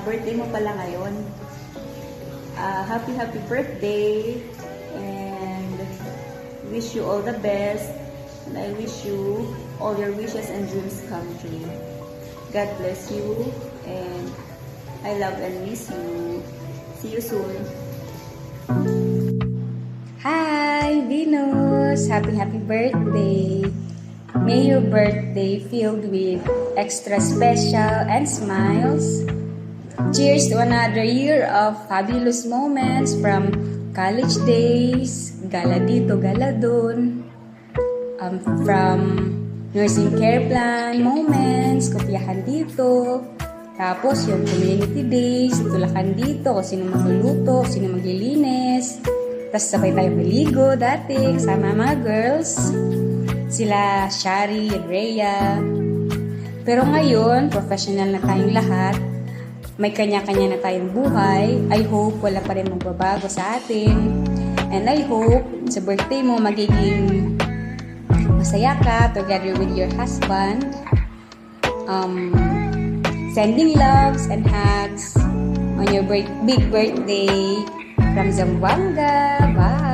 birthday mo pala ngayon. Happy birthday, and wish you all the best, and I wish you all your wishes and dreams come true. God bless you, and I love and miss you. See you soon. Hi, Venus! Happy birthday! May your birthday filled with extra special and smiles. Cheers to another year of fabulous moments from college days, gala dito, gala dun, from nursing care plan moments, kopyahan dito, tapos yung community days, tulakan dito, kung sino magluluto, sino maglilinis, tapos sabay tayo maligo dati, kasama mga girls, sila Shari and Rhea. Pero ngayon, professional na tayong lahat, may kanya-kanya na tayong buhay. I hope wala pa rin magbabago sa atin. And I hope sa birthday mo magiging masaya ka together with your husband. Sending loves and hugs on your big birthday from Zamboanga. Bye!